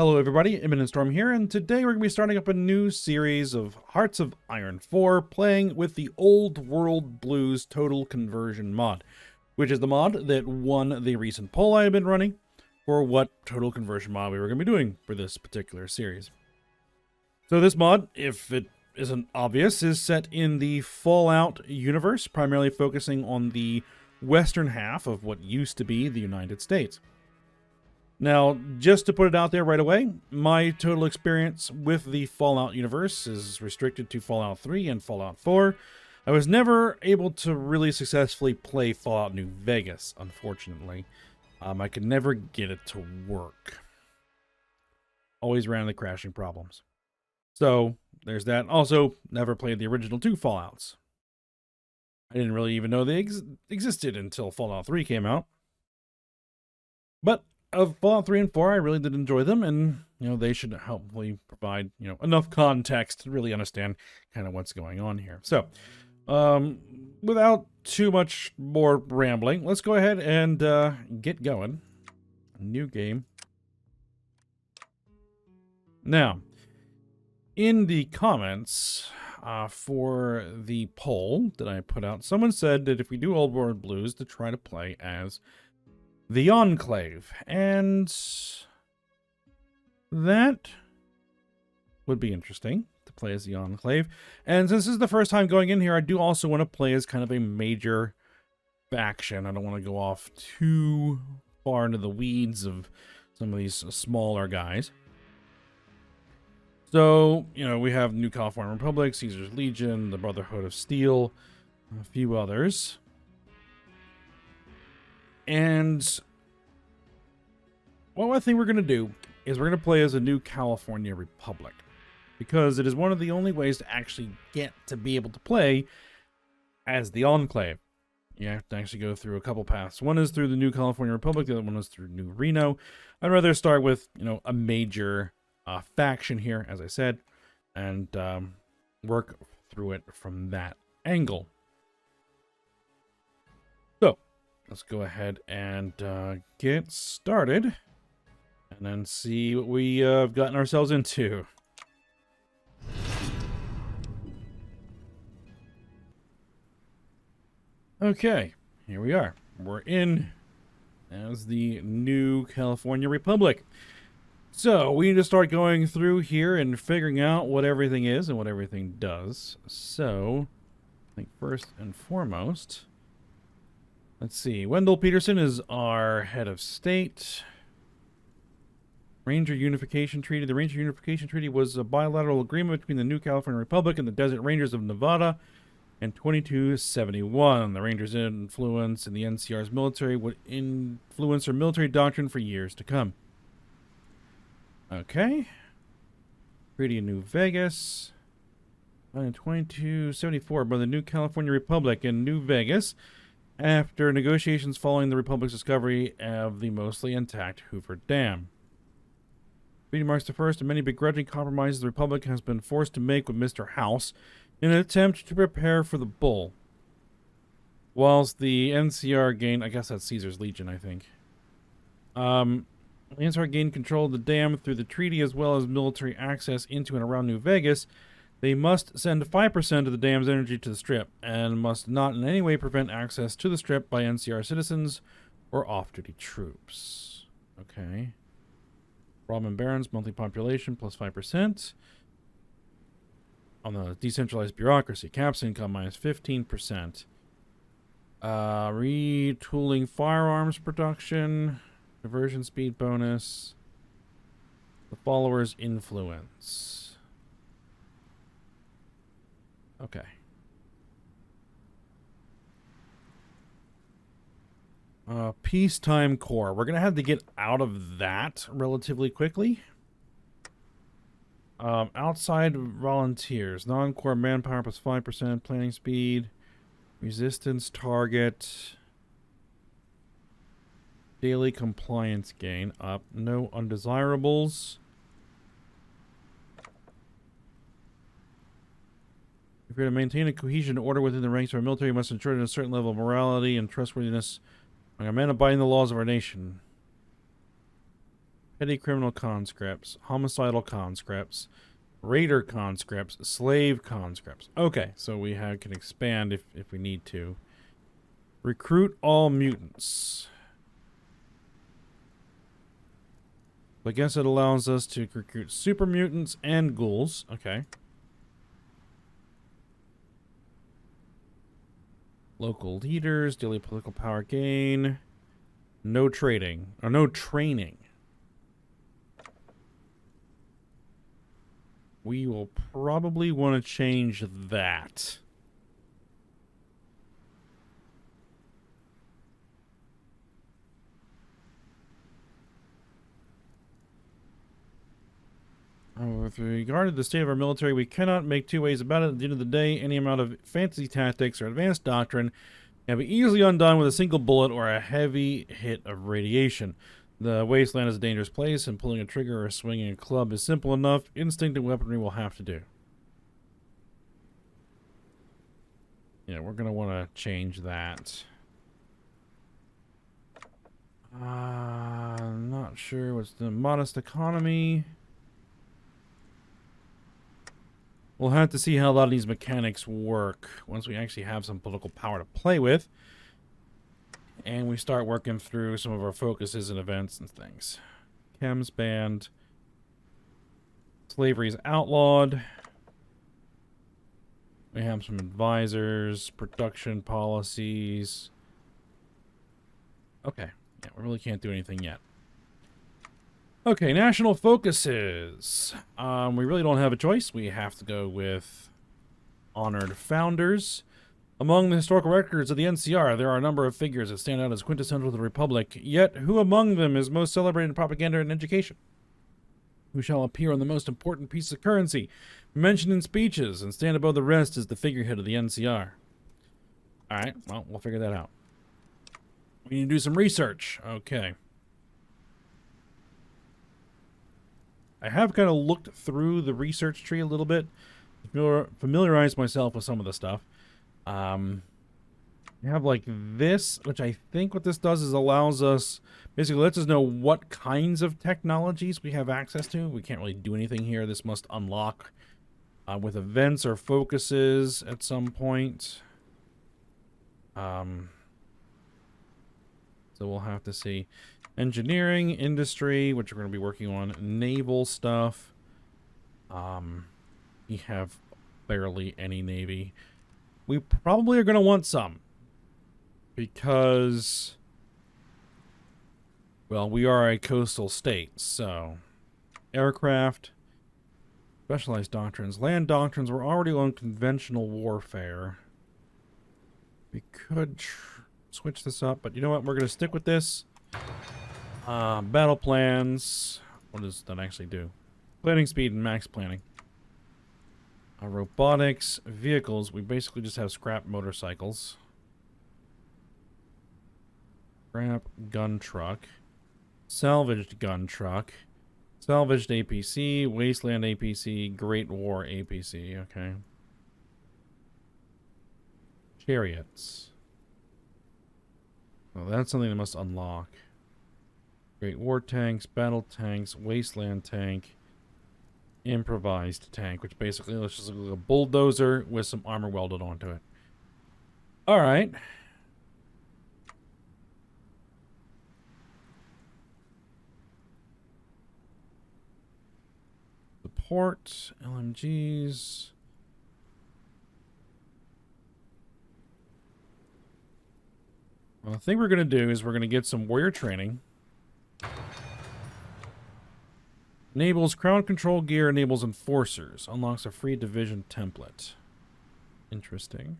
Hello everybody, Imminent Storm here, and today we're going to be starting up a new series of Hearts of Iron 4, playing with the Old World Blues Total Conversion mod, which is the mod that won the recent poll I have been running for what Total Conversion mod we were going to be doing for this particular series. So this mod, if it isn't obvious, is set in the Fallout universe, primarily focusing on the western half of what used to be the United States. Now, just to put it out there right away, my total experience with the Fallout universe is restricted to Fallout 3 and Fallout 4. I was never able to really successfully play Fallout New Vegas, unfortunately. I could never get it to work. Always ran into crashing problems. So, there's that. Also, never played the original two Fallouts. I didn't really even know they existed until Fallout 3 came out. But of Fallout 3 and 4, I really did enjoy them, and, they should hopefully provide, enough context to really understand kind of what's going on here. So, without too much more rambling, let's go ahead and get going. New game. Now, in the comments for the poll that I put out, someone said that if we do Old World Blues, to try to play as the Enclave, and that would be interesting to play as the Enclave. And since this is the first time going in here, I do also want to play as kind of a major faction. I don't want to go off too far into the weeds of some of these smaller guys. So, we have New California Republic, Caesar's Legion, the Brotherhood of Steel, a few others. And what I think we're going to do is we're going to play as a New California Republic, because it is one of the only ways to actually get to be able to play as the Enclave. You have to actually go through a couple paths. One is through the New California Republic, the other one is through New Reno. I'd rather start with, a major faction here, as I said, and work through it from that angle. So, let's go ahead and get started, and then see what we have gotten ourselves into. Okay, here we are. We're in as the New California Republic. So, we need to start going through here and figuring out what everything is and what everything does. So, I think first and foremost, let's see. Wendell Peterson is our head of state. Ranger Unification Treaty. The Ranger Unification Treaty was a bilateral agreement between the New California Republic and the Desert Rangers of Nevada in 2271. The Rangers' influence in the NCR's military would influence their military doctrine for years to come. Okay. Treaty of New Vegas. In 2274 by the New California Republic in New Vegas, after negotiations following the Republic's discovery of the mostly intact Hoover Dam. Treaty marks the first of many begrudging compromises the Republic has been forced to make with Mr. House in an attempt to prepare for the Bull. Whilst the NCR gained, I guess that's Caesar's Legion, I think. The NCR gained control of the dam through the treaty as well as military access into and around New Vegas. They must send 5% of the dam's energy to the Strip, and must not in any way prevent access to the Strip by NCR citizens or off-duty troops. Okay. Robin Barons, monthly population, plus 5%. On the decentralized bureaucracy, caps income minus 15%. Retooling firearms production, diversion speed bonus, the followers' influence. Okay. Peacetime Corps. We're going to have to get out of that relatively quickly. Outside volunteers. Non-core manpower plus 5%. Planning speed. Resistance target. Daily compliance gain up. No undesirables. If you're to maintain a cohesion and order within the ranks of our military, you must ensure that a certain level of morality and trustworthiness among our men abiding the laws of our nation. Petty criminal conscripts, homicidal conscripts, raider conscripts, slave conscripts. Okay, so we can expand if we need to. Recruit all mutants. I guess it allows us to recruit super mutants and ghouls. Okay. Local leaders, daily political power gain. No trading. Or no training. We will probably want to change that. With regard to the state of our military, we cannot make two ways about it. At the end of the day, any amount of fantasy tactics or advanced doctrine can be easily undone with a single bullet or a heavy hit of radiation. The wasteland is a dangerous place, and pulling a trigger or swinging a club is simple enough. Instinctive weaponry will have to do. Yeah, we're going to want to change that. I'm not sure what's the modest economy. We'll have to see how a lot of these mechanics work once we actually have some political power to play with. And we start working through some of our focuses and events and things. Chems banned. Slavery is outlawed. We have some advisors, production policies. Okay. Yeah, we really can't do anything yet. Okay, national focuses. We really don't have a choice. We have to go with honored founders. Among the historical records of the NCR, there are a number of figures that stand out as quintessential to the Republic. Yet, who among them is most celebrated in propaganda and education? Who shall appear on the most important piece of currency, mentioned in speeches, and stand above the rest as the figurehead of the NCR? Alright, well, we'll figure that out. We need to do some research. Okay. I have kind of looked through the research tree a little bit, familiarized myself with some of the stuff. We have like this, which I think what this does is allows us, basically lets us know what kinds of technologies we have access to. We can't really do anything here. This must unlock with events or focuses at some point. So we'll have to see. Engineering, industry, which we're going to be working on, naval stuff. We have barely any navy. We probably are going to want some. Because, well, we are a coastal state, so aircraft, specialized doctrines, land doctrines. We're already on conventional warfare. We could switch this up, but you know what? We're going to stick with this. Battle plans. What does that actually do? Planning speed and max planning. Robotics, vehicles. We basically just have scrap motorcycles. Scrap gun truck. Salvaged gun truck. Salvaged APC. Wasteland APC. Great War APC. Okay. Chariots. Well, that's something that must unlock. Great War tanks, battle tanks, wasteland tank, improvised tank, which basically looks just like a bulldozer with some armor welded onto it. Alright. Support, LMGs. Well, the thing we're going to do is we're going to get some warrior training. Enables crowd control gear, enables enforcers. Unlocks a free division template. Interesting.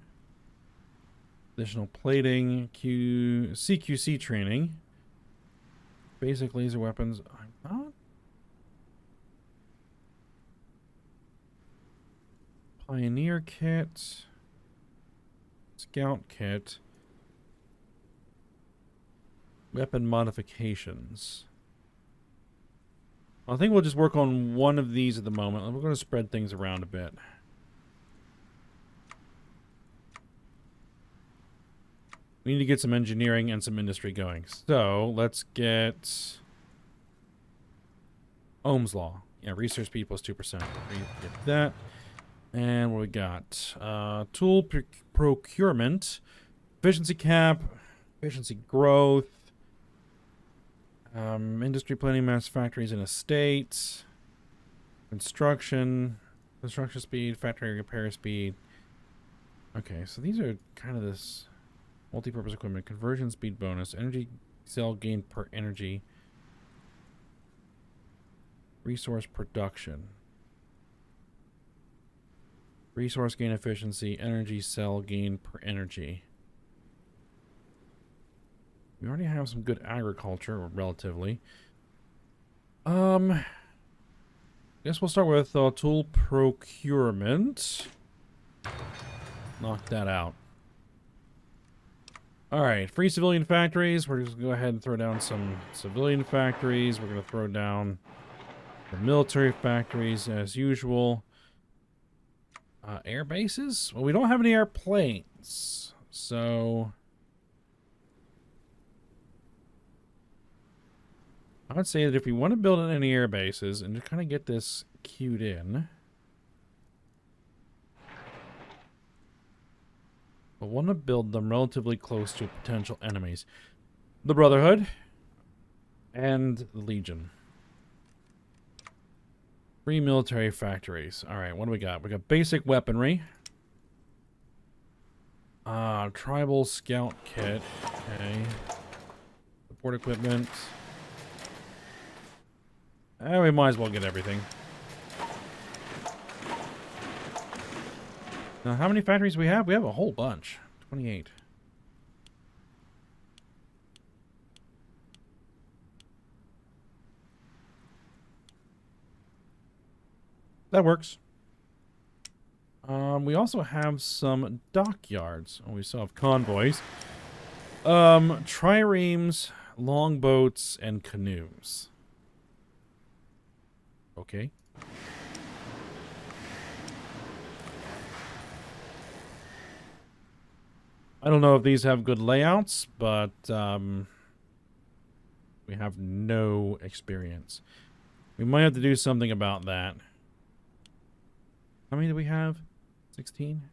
Additional plating, CQC training. Basic laser weapons. I'm not. Pioneer kit. Scout kit. Weapon modifications. I think we'll just work on one of these at the moment. We're going to spread things around a bit. We need to get some engineering and some industry going. So, let's get Ohm's law. Yeah, research speed plus 2%. Get that. And what we got? Tool procurement. Efficiency cap. Efficiency growth. Industry planning, mass factories and estates. Construction. Construction speed. Factory repair speed. Okay, so these are kind of this multi-purpose equipment. Conversion speed bonus. Energy cell gain per energy. Resource production. Resource gain efficiency. Energy cell gain per energy. We already have some good agriculture, or relatively. Guess we'll start with tool procurement. Knock that out. Alright, free civilian factories. We're just going to go ahead and throw down some civilian factories. We're going to throw down the military factories as usual. Air bases? Well, we don't have any airplanes. So I would say that if we want to build any air bases and just kind of get this queued in, we'll want to build them relatively close to potential enemies. The Brotherhood and the Legion. Free military factories. Alright, what do we got? We got basic weaponry. Tribal scout kit. Okay. Support equipment. We might as well get everything. Now, how many factories do we have? We have a whole bunch. 28. That works. We also have some dockyards. Oh, we still have convoys. Triremes, longboats, and canoes. Okay. I don't know if these have good layouts, but we have no experience. We might have to do something about that. How many do we have? 16?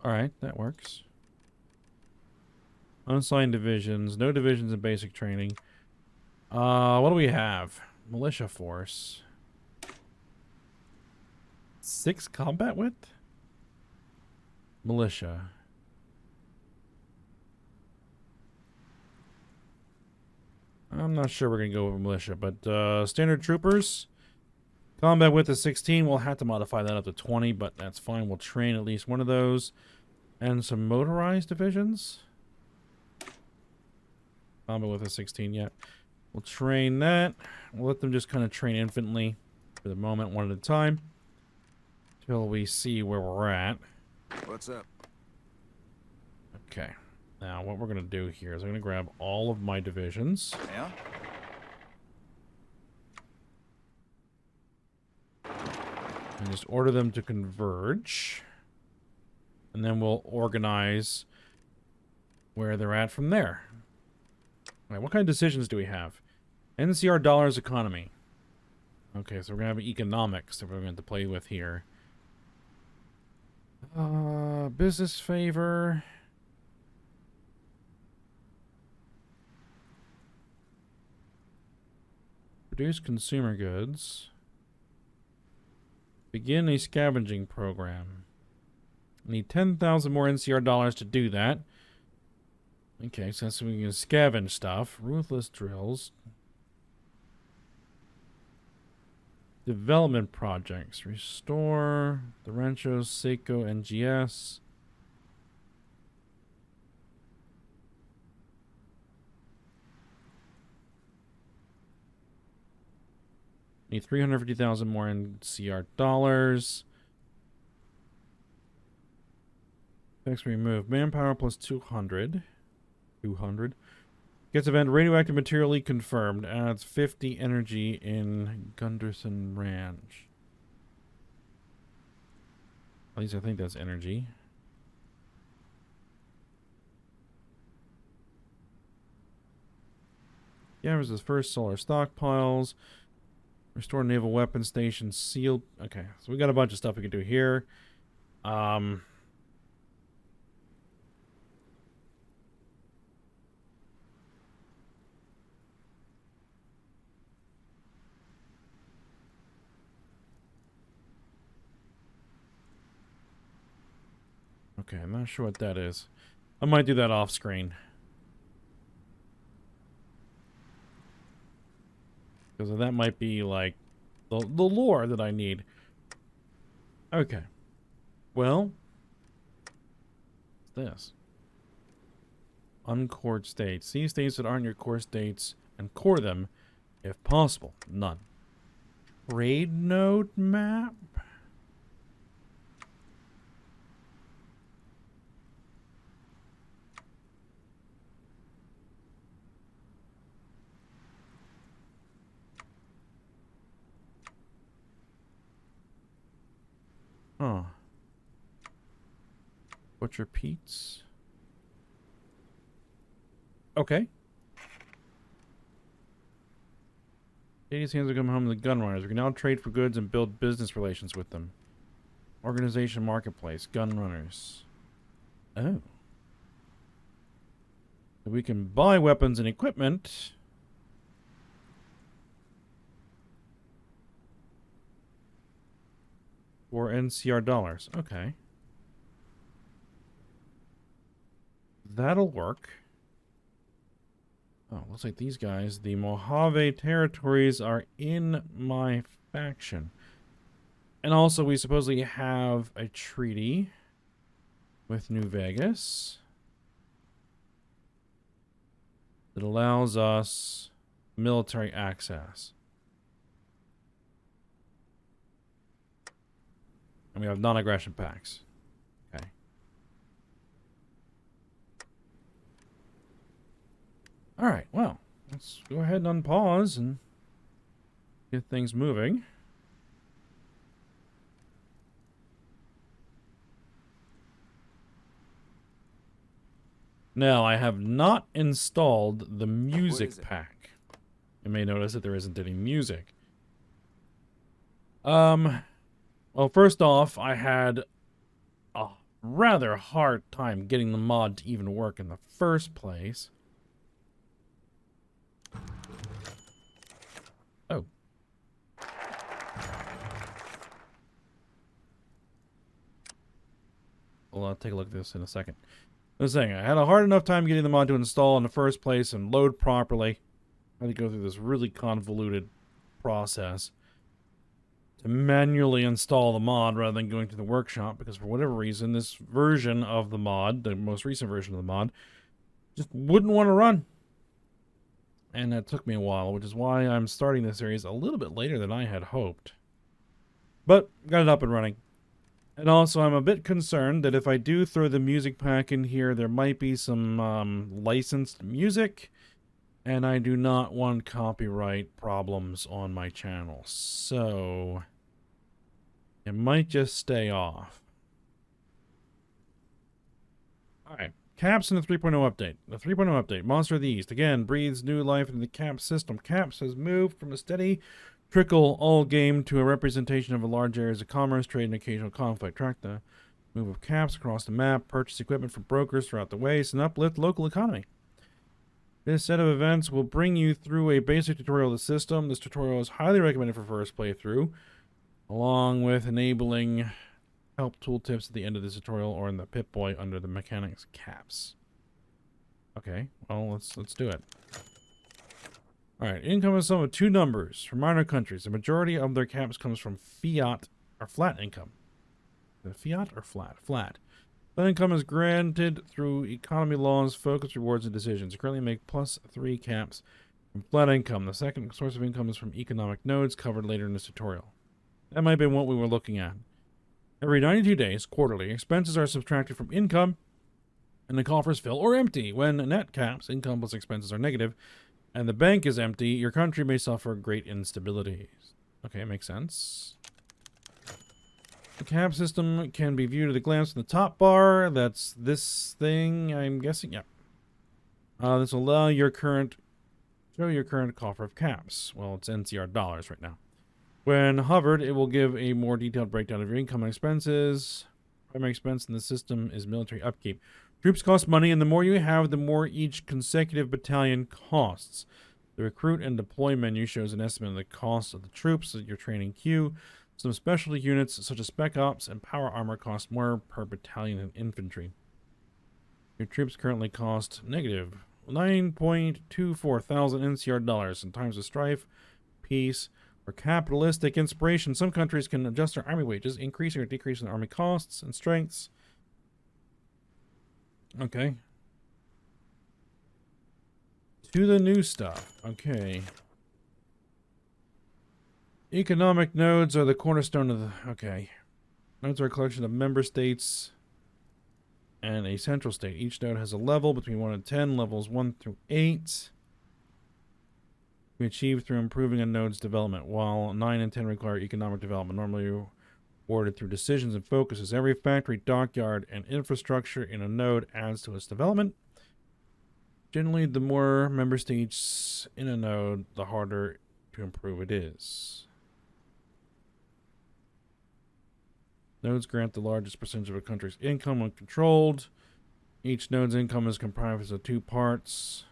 Alright, that works. Unassigned divisions. No divisions in basic training. What do we have? Militia force. 6 combat width? Militia. I'm not sure we're going to go with militia, but standard troopers. Combat width is 16. We'll have to modify that up to 20, but that's fine. We'll train at least one of those. And some motorized divisions. Combat width is 16, yeah. We'll train that. We'll let them just kind of train infantry for the moment, one at a time. Till we see where we're at. What's up? Okay. Now, what we're going to do here is I'm going to grab all of my divisions. Yeah? And just order them to converge. And then we'll organize where they're at from there. All right, what kind of decisions do we have? NCR dollars economy. Okay, so we're going to have economics that we're going to play with here. Business favor. Produce consumer goods. Begin a scavenging program. I need 10,000 more NCR dollars to do that. Okay, so that's so we can scavenge stuff. Ruthless drills. Development projects. Restore the Ranchos, Seiko, NGS. Need 350,000 more NCR dollars. Next, remove manpower plus 200. 200. Gets event radioactive materially confirmed. Adds 50 energy in Gunderson Ranch. At least I think that's energy. Gathers his first solar stockpiles. Restore naval weapons station sealed. Okay, so we got a bunch of stuff we can do here. Okay, I'm not sure what that is. I might do that off screen. Because that might be like the lore that I need. Okay. Well, what's this? Uncored states. See states that aren't your core states and core them if possible. None. Trade node map? Huh. Butcher Pete's. Okay. Katie's hands are coming home to the gun runners. We can now trade for goods and build business relations with them. Organization marketplace. Gun runners. Oh. We can buy weapons and equipment. For NCR dollars. Okay. That'll work. Oh, looks like these guys, the Mojave territories, are in my faction. And also, we supposedly have a treaty with New Vegas that allows us military access. And we have non-aggression pacts. Okay. Alright, well, let's go ahead and unpause and get things moving. Now, I have not installed the music pack. You may notice that there isn't any music. Well, first off, I had a rather hard time getting the mod to even work in the first place. Oh. Well, I'll take a look at this in a second. I was saying, I had a hard enough time getting the mod to install in the first place and load properly. I had to go through this really convoluted process to manually install the mod rather than going to the workshop, because for whatever reason, this version of the mod, the most recent version of the mod, just wouldn't want to run. And that took me a while, which is why I'm starting this series a little bit later than I had hoped. But, got it up and running. And also, I'm a bit concerned that if I do throw the music pack in here, there might be some licensed music, and I do not want copyright problems on my channel. So, it might just stay off. Alright, CAPS in the 3.0 update. The 3.0 update, Monster of the East, again, breathes new life into the CAPS system. CAPS has moved from a steady trickle all game to a representation of a large areas of commerce, trade, and occasional conflict. Track the move of CAPS across the map, purchase equipment from brokers throughout the waste, and uplift local economy. This set of events will bring you through a basic tutorial of the system. This tutorial is highly recommended for first playthrough, along with enabling help tooltips at the end of this tutorial or in the Pip-Boy under the mechanics CAPS. Okay, well, let's do it. Alright, income is sum of two numbers from minor countries. The majority of their caps comes from fiat or flat income. The fiat or flat? Flat. Flat income is granted through economy laws, focus, rewards, and decisions. You currently make +3 caps from flat income. The second source of income is from economic nodes, covered later in this tutorial. That might have been what we were looking at. Every 92 days, quarterly, expenses are subtracted from income, and the coffers fill or empty. When net caps, income plus expenses, are negative, and the bank is empty, your country may suffer great instabilities. Okay, makes sense. The cap system can be viewed at a glance from the top bar. That's this thing, I'm guessing. Yeah. This will allow your current Show your current coffer of caps. Well, it's NCR dollars right now. When hovered, it will give a more detailed breakdown of your income and expenses. Primary expense in the system is military upkeep. Troops cost money, and the more you have, the more each consecutive battalion costs. The recruit and deploy menu shows an estimate of the cost of the troops that your training queue. Some specialty units, such as Spec Ops and Power Armor, cost more per battalion than infantry. Your troops currently cost negative 9.24 thousand NCR dollars. In times of strife, peace, or capitalistic inspiration, some countries can adjust their army wages, increasing or decreasing their army costs and strengths. Okay. To the new stuff. Okay. Economic nodes are the cornerstone of the... Okay. Nodes are a collection of member states and a central state. Each node has a level between 1 and 10, levels 1 through 8. We achieve through improving a node's development, while 9 and 10 require economic development, normally awarded through decisions and focuses. Every factory, dockyard, and infrastructure in a node adds to its development. Generally, the more member states in a node, the harder to improve it is. Nodes grant the largest percentage of a country's income when controlled. Each node's income is comprised of 2 parts.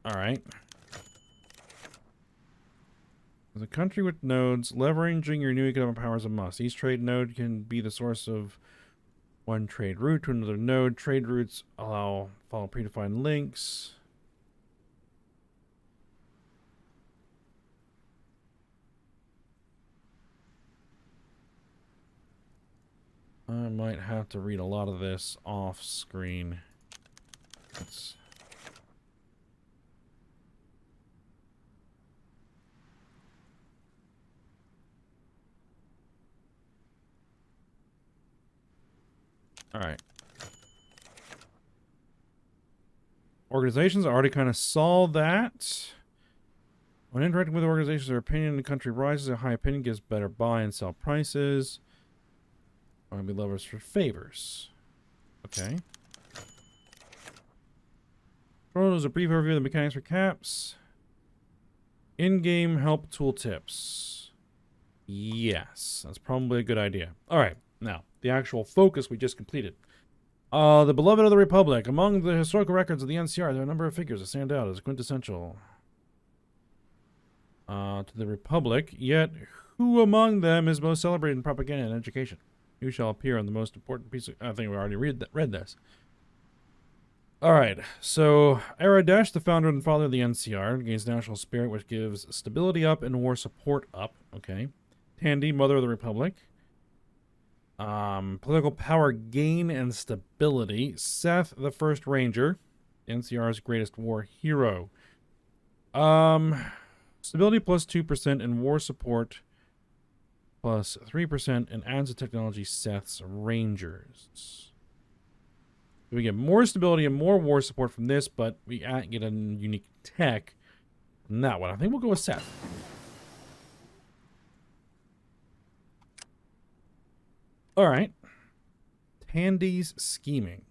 Alright. As a country with nodes, leveraging your new economic power is a must. Each trade node can be the source of one trade route to another node. Trade routes follow predefined links. I might have to read a lot of this off screen. Let's... Alright. Organizations, I already kind of saw that. When interacting with organizations, their opinion in the country rises. A high opinion gives better buy and sell prices. Army levers for favors. Okay. Is a brief overview of the mechanics for caps. In-game help tooltips. Yes, that's probably a good idea. Alright, now, the actual focus we just completed. The beloved of the Republic. Among the historical records of the NCR, there are a number of figures that stand out as quintessential to the Republic. Yet, who among them is most celebrated in propaganda and education? Who shall appear on the most important piece of... I think we already read this. Alright, so Aradesh, the founder and father of the NCR, gains national spirit, which gives stability up and war support up. Okay. Tandy, mother of the Republic. Political power gain and stability. Seth, the first ranger, NCR's greatest war hero. Stability plus 2% and war support plus 3% and adds a technology Seth's rangers. We get more stability and more war support from this, but we get a unique tech from that one. I think we'll go with Seth. Alright. Tandy's scheming.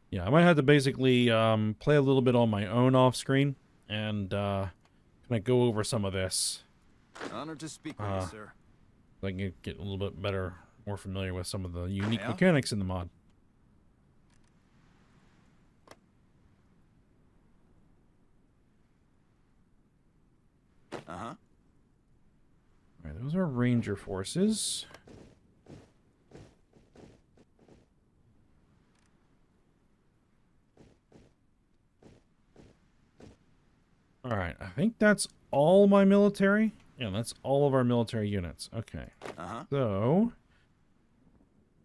Yeah, I might have to basically play a little bit on my own off screen and kind of go over some of this. Honored to speak with you, sir. So I can get a little bit better, more familiar with some of the unique mechanics in the mod. Uh-huh. Alright, those are ranger forces. Alright, I think that's all my military. Yeah, that's all of our military units. Okay. Uh-huh. So,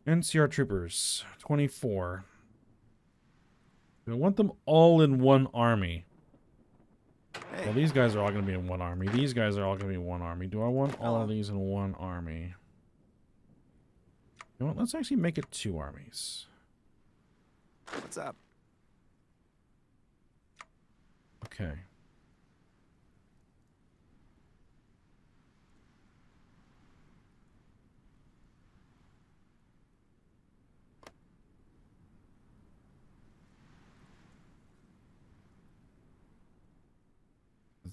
NCR troopers, 24. I want them all in one army. Hey. Well, these guys are all going to be in one army. These guys are all going to be in one army. Do I want all of these in one army? You know what? Let's actually make it 2 armies. What's up? Okay.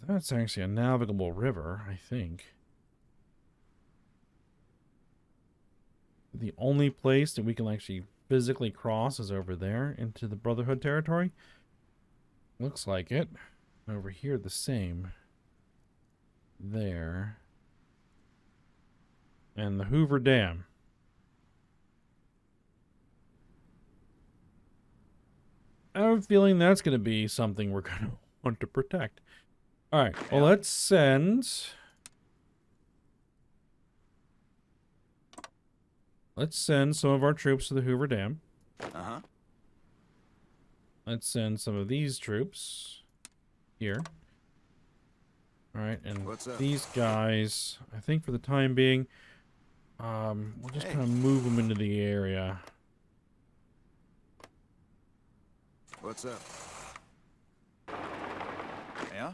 That's actually a navigable river, I think. The only place that we can actually physically cross is over there into the Brotherhood territory. Looks like it. Over here, the same. There. And the Hoover Dam. I have a feeling that's going to be something we're going to want to protect. Alright, well, let's send... Let's send some of our troops to the Hoover Dam. Uh-huh. Let's send some of these troops here. Alright, and these guys, I think for the time being, we'll just kind of move them into the area. What's up? Yeah?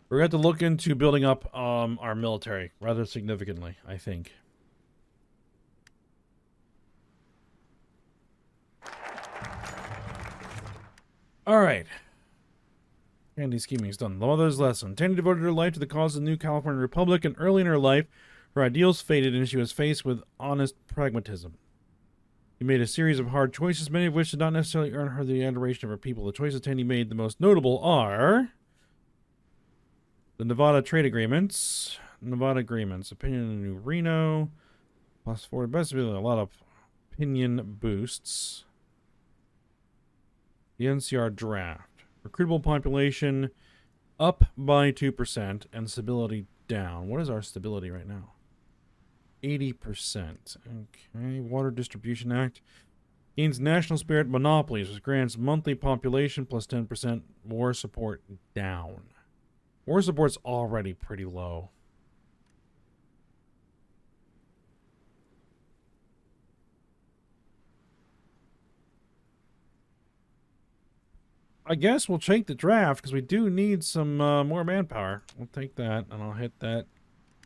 We're going to have to look into building up our military rather significantly, I think. Alright. Candy scheming is done. The mother's lesson. Tandy devoted her life to the cause of the new California Republic, and early in her life, her ideals faded and she was faced with honest pragmatism. She made a series of hard choices, many of which did not necessarily earn her the adoration of her people. The choices Tandy made the most notable are... the Nevada trade agreements. Nevada agreements. Opinion in New Reno. Plus 4. Basically, a lot of opinion boosts. The NCR draft. Recruitable population up by 2% and stability down. What is our stability right now? 80%. Okay. Water Distribution Act. Gains national spirit monopolies, which grants monthly population plus 10%. War support down. War support's already pretty low. I guess we'll take the draft because we do need some more manpower. We'll take that and I'll hit that.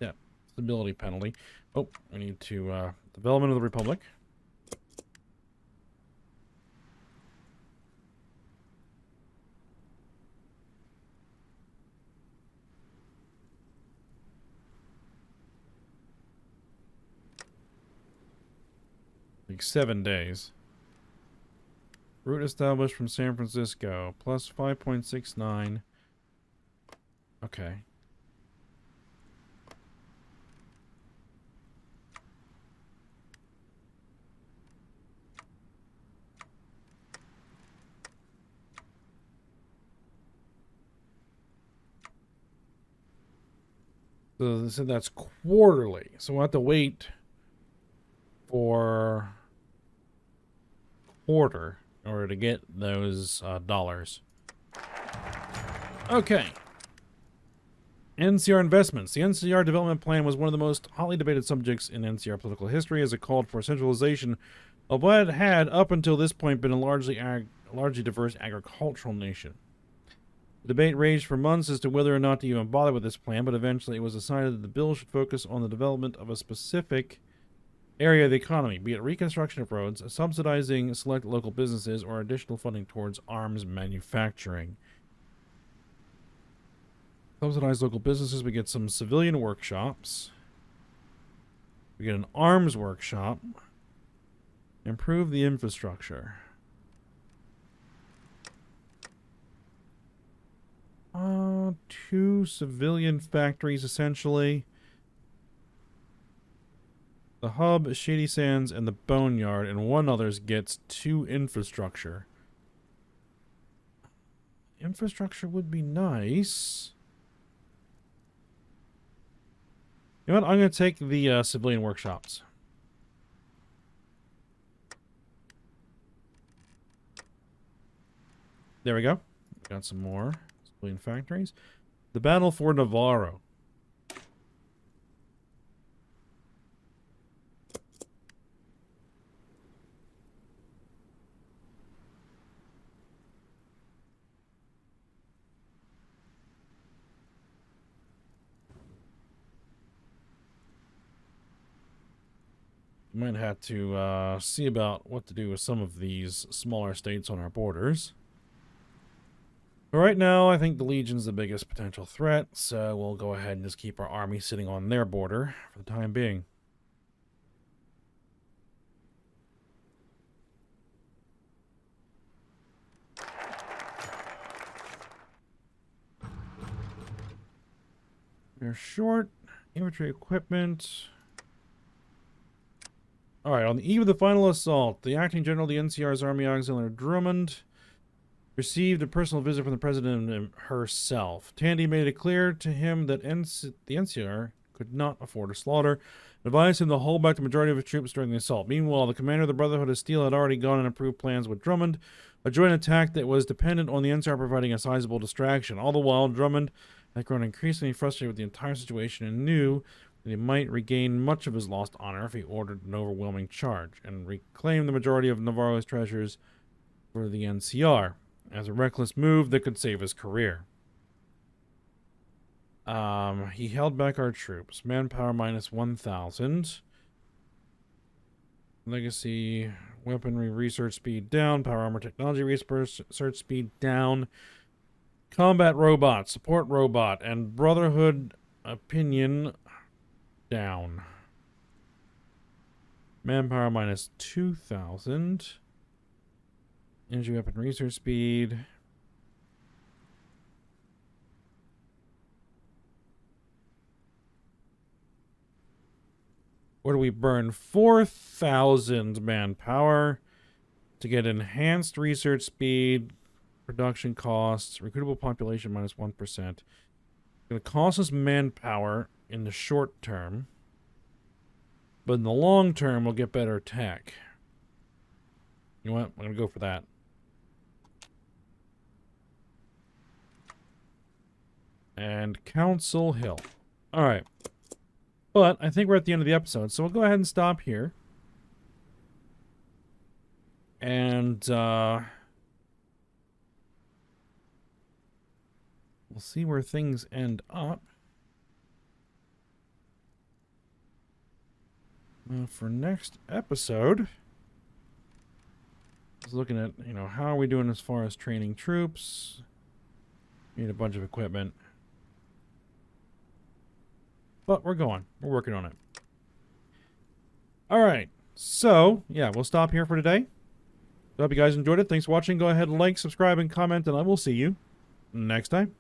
Yeah, stability penalty. Oh, we need to development of the Republic. Like 7 days. Route established from San Francisco. Plus 5.69. Okay. So they said that's quarterly. So we'll have to wait for quarter in order to get those dollars. Okay. NCR Investments. The NCR development plan was one of the most hotly debated subjects in NCR political history, as it called for centralization of what had up until this point been a largely diverse agricultural nation. The debate raged for months as to whether or not to even bother with this plan, but eventually it was decided that the bill should focus on the development of a specific area of the economy, be it reconstruction of roads, subsidizing select local businesses, or additional funding towards arms manufacturing. Subsidize local businesses, we get some civilian workshops. We get an arms workshop. Improve the infrastructure. 2 civilian factories, essentially. The Hub, Shady Sands, and the Boneyard, and one others gets 2 infrastructure. Infrastructure would be nice. You know what? I'm going to take the civilian workshops. There we go. Got some more civilian factories. The Battle for Navarro. Might have to see about what to do with some of these smaller states on our borders. But right now, I think the Legion's the biggest potential threat, so we'll go ahead and just keep our army sitting on their border for the time being. We're short infantry equipment. Alright, on the eve of the final assault, the acting general of the NCR's Army Auxiliary Drummond received a personal visit from the president herself. Tandy made it clear to him that the NCR could not afford a slaughter, and advised him to hold back the majority of his troops during the assault. Meanwhile, the commander of the Brotherhood of Steel had already gone and approved plans with Drummond, a joint attack that was dependent on the NCR providing a sizable distraction. All the while, Drummond had grown increasingly frustrated with the entire situation and knew that he might regain much of his lost honor if he ordered an overwhelming charge and reclaim the majority of Navarro's treasures for the NCR, as a reckless move that could save his career. He held back our troops. Manpower minus 1,000. Legacy, weaponry research speed down. Power armor technology research speed down. Combat robot, support robot, and Brotherhood opinion down. Manpower minus 2,000. Energy weapon research speed. Where do we burn? 4,000 manpower to get enhanced research speed, production costs, recruitable population minus 1%. It's going to cost us manpower in the short term, but in the long term, we'll get better tech. You know what? I'm going to go for that. And Council Hill. Alright. But I think we're at the end of the episode, so we'll go ahead and stop here. And, we'll see where things end up. For next episode, I was looking at, how are we doing as far as training troops? Need a bunch of equipment. But we're going. We're working on it. Alright. So, yeah, we'll stop here for today. I hope you guys enjoyed it. Thanks for watching. Go ahead and like, subscribe, and comment, and I will see you next time.